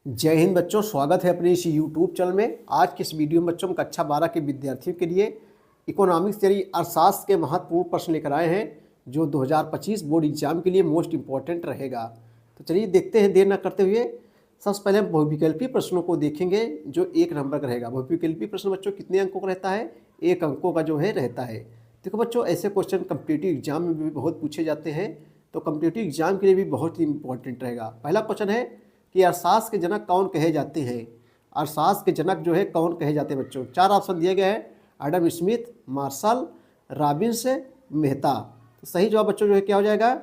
जय हिंद बच्चों, स्वागत है अपने इस यूट्यूब चैनल में। आज की इस वीडियो में बच्चों हम कक्षा 12 के विद्यार्थियों के लिए इकोनॉमिक्स यानी अर्थशास्त्र के महत्वपूर्ण प्रश्न लेकर आए हैं जो 2025 बोर्ड एग्जाम के लिए मोस्ट इंपॉर्टेंट रहेगा। तो चलिए देखते हैं, देर न करते हुए। सबसे पहले हम बहुविकल्पी प्रश्नों को देखेंगे जो 1 नंबर का रहेगा। बहुविकल्पी प्रश्न बच्चों कितने अंकों का रहता है? 1 अंकों का जो है रहता है। देखो बच्चों, ऐसे क्वेश्चन कम्पिटिटिव एग्जाम में भी बहुत पूछे जाते हैं, तो कम्पिटिटिव एग्जाम के लिए भी बहुत ही इंपॉर्टेंट रहेगा। पहला क्वेश्चन है कि अर्थशास्त्र के जनक कौन कहे जाते हैं? अर्थशास्त्र के जनक जो है कौन कहे जाते हैं बच्चों? 4 ऑप्शन दिए गए हैं, Adam Smith, Marshall, Robbins, Mehta. तो सही जवाब बच्चों जो है क्या हो जाएगा?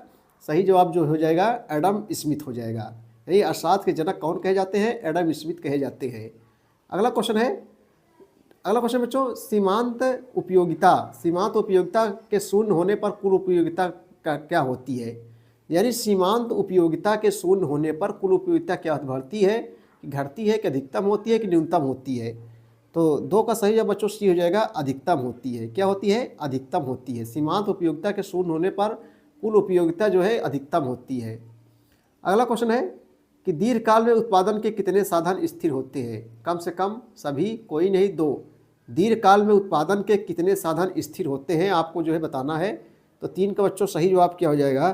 सही जवाब जो हो जाएगा एडम स्मिथ हो जाएगा। यही अर्थशास्त्र के जनक कौन कहे जाते हैं? एडम स्मिथ कहे जाते हैं। अगला क्वेश्चन बच्चों, सीमांत उपयोगिता के शून्य होने पर कुल उपयोगिता क्या होती है? यानी सीमांत उपयोगिता के शून्य होने पर कुल उपयोगिता क्या बढ़ती है, घटती है, कि अधिकतम होती है कि न्यूनतम होती है? तो 2 का सही जवाब बच्चों सी हो जाएगा, अधिकतम होती है। क्या होती है? अधिकतम होती है। सीमांत उपयोगिता के शून्य होने पर कुल उपयोगिता जो है अधिकतम होती है। अगला क्वेश्चन है कि दीर्घकाल में उत्पादन के कितने साधन स्थिर होते हैं? कम से कम, सभी, कोई नहीं, 2। दीर्घकाल में उत्पादन के कितने साधन स्थिर होते हैं आपको जो है बताना है। तो 3 का बच्चों सही जवाब क्या हो जाएगा?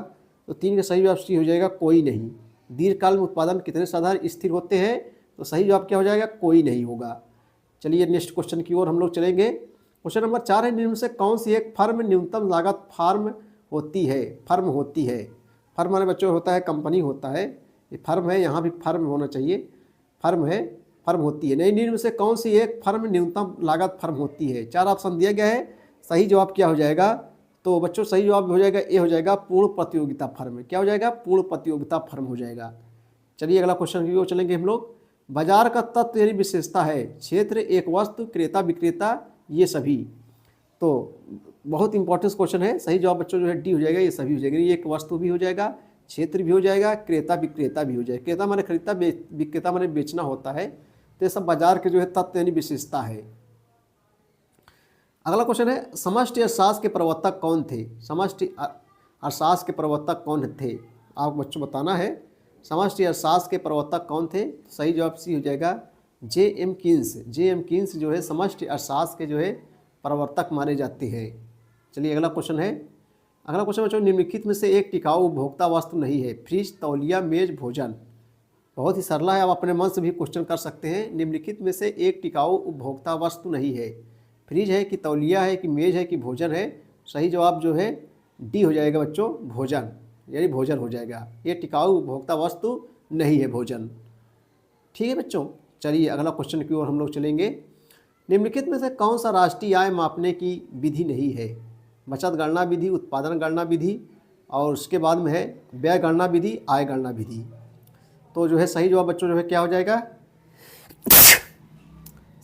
तो 3 का सही जवाब सी हो जाएगा, कोई नहीं। दीर्घकाल में उत्पादन कितने साधन स्थिर होते हैं? तो सही जवाब क्या हो जाएगा? कोई नहीं होगा। चलिए नेक्स्ट क्वेश्चन की ओर हम लोग चलेंगे। क्वेश्चन नंबर 4 है, निम्न में से कौन सी एक फर्म न्यूनतम लागत फर्म होती है? फर्म माने बच्चों होता है कंपनी होता है, ये फर्म है, यहाँ भी फर्म होना चाहिए। फर्म है, फर्म होती है। नहीं, निम्न में से कौन सी एक फर्म न्यूनतम लागत फर्म होती है? 4 ऑप्शन दिया गया है। सही जवाब क्या हो जाएगा? तो बच्चों सही जवाब हो जाएगा ए हो जाएगा, पूर्ण प्रतियोगिता फर्म। क्या हो जाएगा? पूर्ण प्रतियोगिता फर्म हो जाएगा। चलिए अगला क्वेश्चन की ओर चलेंगे हम लोग। बाजार का तत्व यानी विशेषता है क्षेत्र, एक वस्तु, क्रेता विक्रेता, ये सभी। तो बहुत इंपॉर्टेंट क्वेश्चन है। सही जवाब बच्चों जो है डी हो जाएगा, ये सभी हो जाएगा। ये एक वस्तु भी हो जाएगा, क्षेत्र भी हो जाएगा, क्रेता विक्रेता भी हो जाएगा। क्रेता माने खरीदता, विक्रेता माने बेचना होता है। तो ये सब बाजार के जो है तत्व यानी विशेषता है। अगला क्वेश्चन है, समष्टि अर्थशास्त्र के प्रवर्तक कौन थे? समष्टि अर्थशास्त्र के प्रवर्तक कौन थे? आप बच्चों बताना है, समष्टि अर्थशास्त्र के प्रवर्तक कौन थे? सही जवाब सी हो जाएगा, जे.एम. कीन्स जो है समष्टि अर्थशास्त्र के जो है प्रवर्तक माने जाते हैं। चलिए अगला क्वेश्चन बच्चों, निम्नलिखित में से एक टिकाऊ उपभोक्ता वस्तु नहीं है? फ्रिज, तौलिया, मेज, भोजन। बहुत ही सरल है, आप अपने मन से भी क्वेश्चन कर सकते हैं। निम्नलिखित में से एक टिकाऊ उपभोक्ता वस्तु नहीं है? फ्रिज है कि तौलिया है कि मेज है कि भोजन है? सही जवाब जो है डी हो जाएगा बच्चों, भोजन, यानी भोजन हो जाएगा। ये टिकाऊ उपभोक्ता वस्तु नहीं है, भोजन। ठीक है बच्चों, चलिए अगला क्वेश्चन की ओर हम लोग चलेंगे। निम्नलिखित में से कौन सा राष्ट्रीय आय मापने की विधि नहीं है? बचत गणना विधि, उत्पादन गणना विधि, और उसके बाद में है व्यय गणना विधि, आय गणना विधि। तो जो है सही जवाब बच्चों जो है क्या हो जाएगा?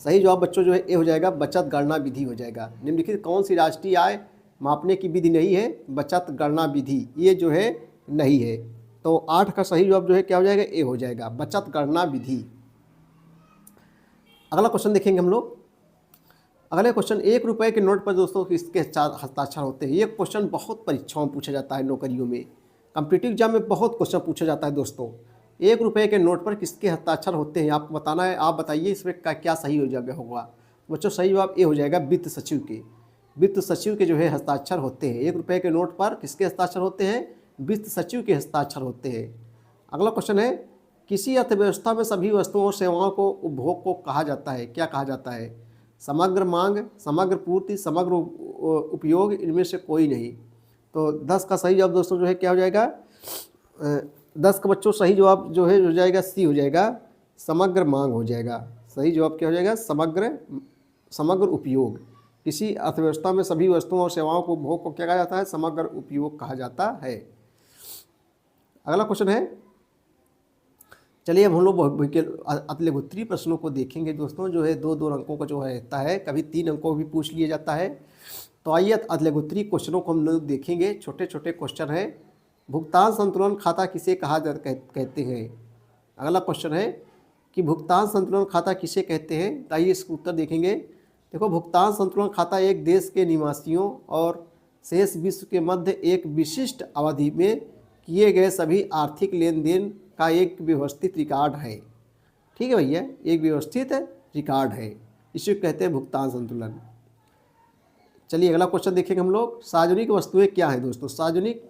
सही जवाब बच्चों जो है ए हो जाएगा, बचत गणना विधि हो जाएगा। निम्नलिखित कौन सी राष्ट्रीय आय मापने की विधि नहीं है? बचत गणना विधि, ये जो है नहीं है। तो 8 का सही जवाब जो है क्या हो जाएगा? ए हो जाएगा, बचत गणना विधि। अगला क्वेश्चन देखेंगे हम लोग। अगले क्वेश्चन, 1 रुपये के नोट पर दोस्तों किसके हस्ताक्षर होते हैं? ये क्वेश्चन बहुत परीक्षाओं में पूछा जाता है, नौकरियों में, कॉम्पिटिटिव एग्जाम में बहुत क्वेश्चन पूछा जाता है दोस्तों। 1 रुपये के नोट पर किसके हस्ताक्षर होते हैं आपको बताना है। आप बताइए इसमें क्या सही हो जाएगा होगा बच्चों? सही जवाब ए हो जाएगा, वित्त सचिव के। वित्त सचिव के जो है हस्ताक्षर होते हैं। 1 रुपये के नोट पर किसके हस्ताक्षर होते हैं? वित्त सचिव के हस्ताक्षर होते हैं। अगला क्वेश्चन है, किसी अर्थव्यवस्था में सभी वस्तुओं और सेवाओं को उपभोग को कहा जाता है? क्या कहा जाता है? समग्र मांग, समग्र पूर्ति, समग्र उपयोग, इनमें से कोई नहीं। तो 10 का सही जवाब दोस्तों जो है क्या हो जाएगा? 10 का बच्चों सही जवाब जो है हो जाएगा सी हो जाएगा, समग्र मांग हो जाएगा। सही जवाब क्या हो जाएगा? समग्र उपयोग। किसी अर्थव्यवस्था में सभी वस्तुओं और सेवाओं को उपभोग को क्या कहा जाता है? समग्र उपयोग कहा जाता है। अगला क्वेश्चन है, चलिए अब हम लोग अतलेगुत्री प्रश्नों को देखेंगे दोस्तों। जो है 2-2 अंकों का जो है रहता है, कभी 3 अंकों भी पूछ लिया जाता है। तो आइए अतलेगुत्री क्वेश्चनों को हम लोग देखेंगे। छोटे छोटे क्वेश्चन है। भुगतान संतुलन खाता किसे कहते हैं? अगला क्वेश्चन है कि भुगतान संतुलन खाता किसे कहते हैं? तो आइए इसका उत्तर देखेंगे। देखो, भुगतान संतुलन खाता एक देश के निवासियों और शेष विश्व के मध्य एक विशिष्ट अवधि में किए गए सभी आर्थिक लेन देन का एक व्यवस्थित रिकॉर्ड है। ठीक है भैया, एक व्यवस्थित रिकॉर्ड है, इसे कहते हैं भुगतान संतुलन। चलिए अगला क्वेश्चन देखेंगे हम लोग, सार्वजनिक वस्तुएं क्या हैं दोस्तों। सार्वजनिक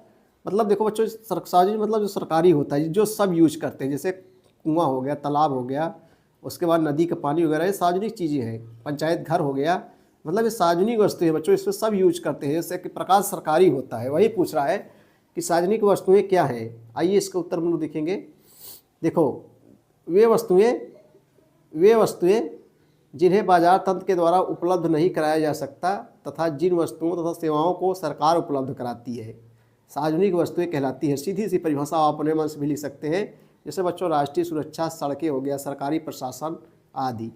मतलब देखो बच्चों, सार्वजनिक मतलब जो सरकारी होता है, जो सब यूज करते हैं, जैसे कुआं हो गया, तालाब हो गया, उसके बाद नदी का पानी वगैरह, ये सार्वजनिक चीज़ें हैं। पंचायत घर हो गया, मतलब ये सार्वजनिक वस्तु है बच्चों, इसमें सब यूज करते हैं। जैसे कि प्रकाश सरकारी होता है, वही पूछ रहा है कि सार्वजनिक वस्तुएं क्या हैं। आइए इसका उत्तर हम लोग देखेंगे। देखो, वे वस्तुएं जिन्हें बाजार तंत्र के द्वारा उपलब्ध नहीं कराया जा सकता तथा जिन वस्तुओं तथा सेवाओं को सरकार उपलब्ध कराती है, सार्वजनिक वस्तुएं कहलाती है। सीधी सी परिभाषा आप अपने मन से भी लिख सकते हैं, जैसे बच्चों राष्ट्रीय सुरक्षा, सड़कें हो गया, सरकारी प्रशासन आदि।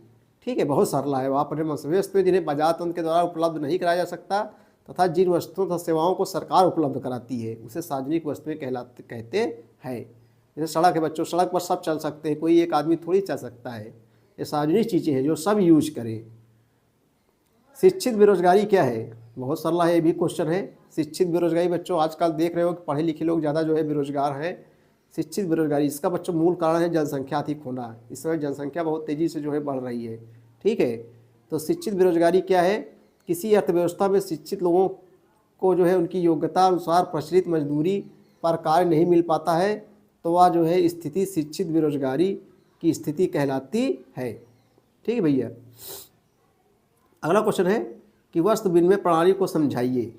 ठीक है, बहुत सरल है। आप अपने मन से, वे वस्तुएं जिन्हें बाजार तंत्र के द्वारा उपलब्ध नहीं कराया जा सकता तथा जिन वस्तुओं तथा सेवाओं को सरकार उपलब्ध कराती है, उसे सार्वजनिक वस्तुएं कहते हैं। जैसे सड़क है बच्चों, सड़क पर सब चल सकते हैं, कोई एक आदमी थोड़ी चल सकता है। ये सार्वजनिक चीज़ें हैं जो सब यूज करें। शिक्षित बेरोजगारी क्या है, बहुत सरल है, ये भी क्वेश्चन है। शिक्षित बेरोजगारी बच्चों, आजकल देख रहे हो कि पढ़े लिखे लोग ज़्यादा जो है बेरोजगार हैं। शिक्षित बेरोजगारी, इसका बच्चों मूल कारण है जनसंख्या अधिक होना। इस समय जनसंख्या बहुत तेज़ी से जो है बढ़ रही है। ठीक है, तो शिक्षित बेरोजगारी क्या है, किसी अर्थव्यवस्था में शिक्षित लोगों को जो है उनकी योग्यता अनुसार प्रचलित मजदूरी पर कार्य नहीं मिल पाता है, तो वह जो है स्थिति शिक्षित बेरोजगारी की स्थिति कहलाती है। ठीक है भैया। अगला क्वेश्चन है कि वस्तु विनिमय प्रणाली को समझाइए।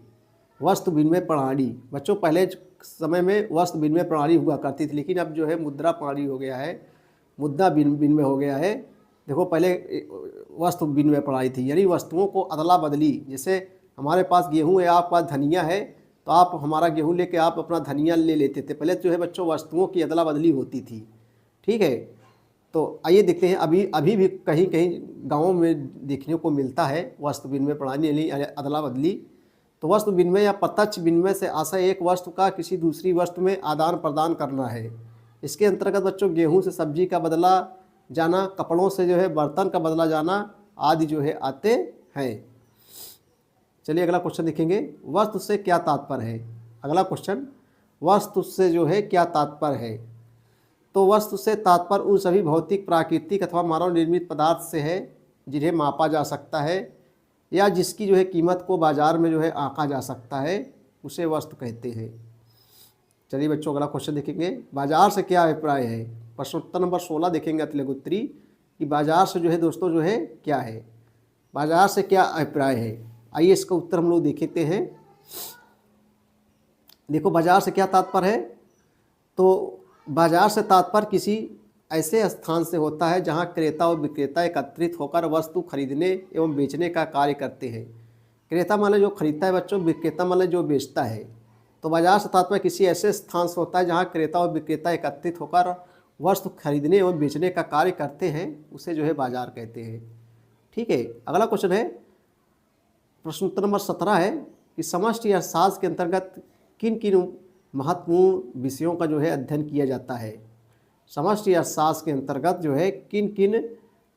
वस्तु विनिमय प्रणाली बच्चों, पहले समय में वस्तु विनिमय प्रणाली हुआ करती थी, लेकिन अब जो है मुद्रा प्रणाली हो गया है, मुद्रा विनिमय हो गया है। देखो, पहले वस्तु विनिमय प्रणाली थी, यानी वस्तुओं को अदला बदली। जैसे हमारे पास गेहूँ है, आपके पास धनिया है, तो आप हमारा गेहूँ लेके आप अपना धनिया ले लेते थे। पहले जो है बच्चों वस्तुओं की अदला बदली होती थी। ठीक है, तो आइए देखते हैं, अभी भी कहीं कहीं गाँवों में देखने को मिलता है वस्तु विनिमय प्रणाली, यानी अदला बदली। तो वस्तु विनिमय या प्रत्यक्ष विनिमय से आशय एक वस्तु का किसी दूसरी वस्तु में आदान प्रदान करना है। इसके अंतर्गत बच्चों गेहूं से सब्जी का बदला जाना, कपड़ों से जो है बर्तन का बदला जाना आदि जो है आते हैं। चलिए अगला क्वेश्चन देखेंगे, वस्तु से क्या तात्पर्य है। अगला क्वेश्चन, वस्तु से जो है क्या तात्पर्य है। तो वस्तु से तात्पर्य उन सभी भौतिक, प्राकृतिक अथवा मानव निर्मित पदार्थ से है जिन्हें मापा जा सकता है या जिसकी जो है कीमत को बाजार में जो है आंका जा सकता है, उसे वस्तु कहते हैं। चलिए बच्चों अगला क्वेश्चन देखेंगे, बाजार से क्या अभिप्राय है। प्रश्न उत्तर नंबर 16 देखेंगे अतिलघुत्तरी, कि बाजार से जो है दोस्तों जो है क्या है, बाजार से क्या अभिप्राय है। आइए इसका उत्तर हम लोग देखते हैं। देखो, बाजार से क्या तात्पर्य है, तो बाजार से तात्पर्य किसी ऐसे स्थान से होता है जहां क्रेता और विक्रेता एकत्रित होकर वस्तु खरीदने एवं बेचने का कार्य करते हैं। क्रेता मतलब जो खरीदता है बच्चों, विक्रेता मतलब जो बेचता है। तो बाजार से तात्पर्य किसी ऐसे स्थान से होता है जहां क्रेता और विक्रेता एकत्रित होकर वस्तु खरीदने एवं बेचने का कार्य करते हैं, उसे जो है बाजार कहते हैं। ठीक है, अगला क्वेश्चन है, प्रश्न उत्तर नंबर 17 है कि समष्टि अर्थशास्त्र के अंतर्गत किन किन महत्वपूर्ण विषयों का जो है अध्ययन किया जाता है। समष्टि अर्थशास्त्र के अंतर्गत जो है किन किन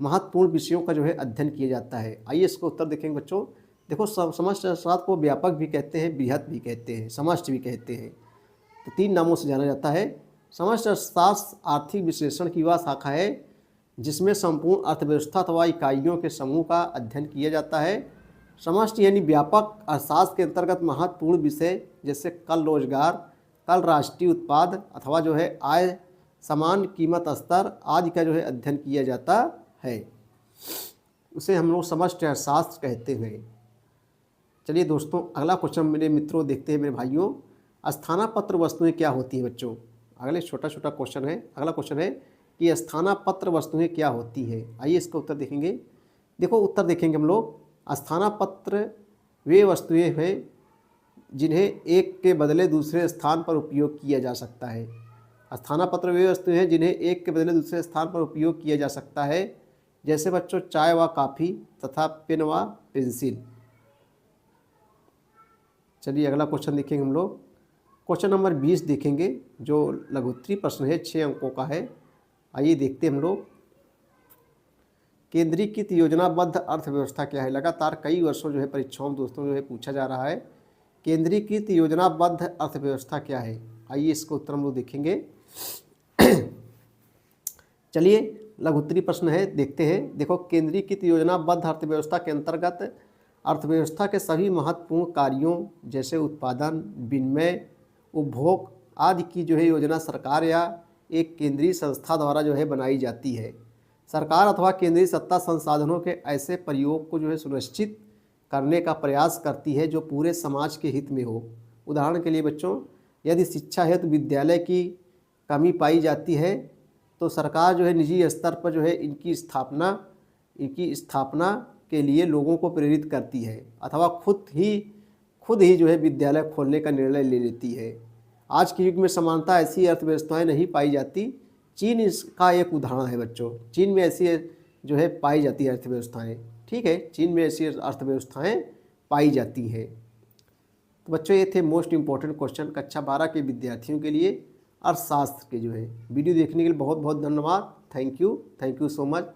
महत्वपूर्ण विषयों का जो है अध्ययन किया जाता है। आइए इसको उत्तर देखेंगे बच्चों। देखो, समष्टि अर्थशास्त्र को व्यापक भी कहते हैं, बृहत भी कहते हैं, समष्टि भी कहते हैं। तो 3 नामों से जाना जाता है। समष्टि अर्थशास्त्र आर्थिक विश्लेषण की वह शाखा है जिसमें संपूर्ण अर्थव्यवस्था अथवा इकाइयों के समूह का अध्ययन किया जाता है। समष्टि यानी व्यापक अर्थशास्त्र के अंतर्गत महत्वपूर्ण विषय जैसे कल रोजगार, कल राष्ट्रीय उत्पाद अथवा जो है आय, समान कीमत स्तर आदि का जो है अध्ययन किया जाता है, उसे हम लोग समष्टि अर्थशास्त्र कहते हैं। चलिए दोस्तों अगला क्वेश्चन मेरे मित्रों देखते हैं, मेरे भाइयों, स्थानापन्न वस्तुएं क्या होती हैं बच्चों। अगले छोटा क्वेश्चन है। अगला क्वेश्चन है कि स्थानापन्न वस्तुएं क्या होती है। आइए इसका उत्तर देखेंगे। देखो, उत्तर देखेंगे हम लोग, स्थानापन्न वे वस्तुएं हैं जिन्हें एक के बदले दूसरे स्थान पर उपयोग किया जा सकता है। स्थानापन्न वे वस्तुएं हैं जिन्हें एक के बदले दूसरे स्थान पर उपयोग किया जा सकता है, जैसे बच्चों चाय व कॉफ़ी तथा पेन व पेंसिल। चलिए अगला क्वेश्चन देखेंगे हम लोग। क्वेश्चन नंबर 20 देखेंगे, जो लघुत्तरी प्रश्न है, 6 अंकों का है। आइए देखते हैं हम लोग। केंद्रीकृत योजनाबद्ध अर्थव्यवस्था क्या है। लगातार कई वर्षों जो है परीक्षाओं में दोस्तों जो है पूछा जा रहा है, केंद्रीकृत योजनाबद्ध अर्थव्यवस्था क्या है। आइए इसको उत्तर हम लोग देखेंगे। चलिए, लघुत्तरी प्रश्न है, देखते हैं। देखो, केंद्रीकृत योजनाबद्ध अर्थव्यवस्था के अंतर्गत अर्थव्यवस्था के सभी महत्वपूर्ण कार्यों जैसे उत्पादन, विनिमय, उपभोग आदि की जो है योजना सरकार या एक केंद्रीय संस्था द्वारा जो है बनाई जाती है। सरकार अथवा केंद्रीय सत्ता संसाधनों के ऐसे प्रयोग को जो है सुनिश्चित करने का प्रयास करती है जो पूरे समाज के हित में हो। उदाहरण के लिए बच्चों, यदि शिक्षा हेतु विद्यालय की कमी पाई जाती है तो सरकार जो है निजी स्तर पर जो है इनकी स्थापना के लिए लोगों को प्रेरित करती है अथवा खुद ही जो है विद्यालय खोलने का निर्णय ले लेती है। आज के युग में समानता ऐसी अर्थव्यवस्थाएं नहीं पाई जाती। चीन इसका एक उदाहरण है बच्चों। चीन में ऐसी जो है पाई जाती है अर्थव्यवस्थाएं। ठीक है, चीन में ऐसी अर्थव्यवस्थाएं पाई जाती हैं। तो बच्चों, ये थे मोस्ट इम्पॉर्टेंट क्वेश्चन कक्षा 12 के विद्यार्थियों के लिए अर्थशास्त्र के जो है। वीडियो देखने के लिए बहुत बहुत धन्यवाद। Thank you so much.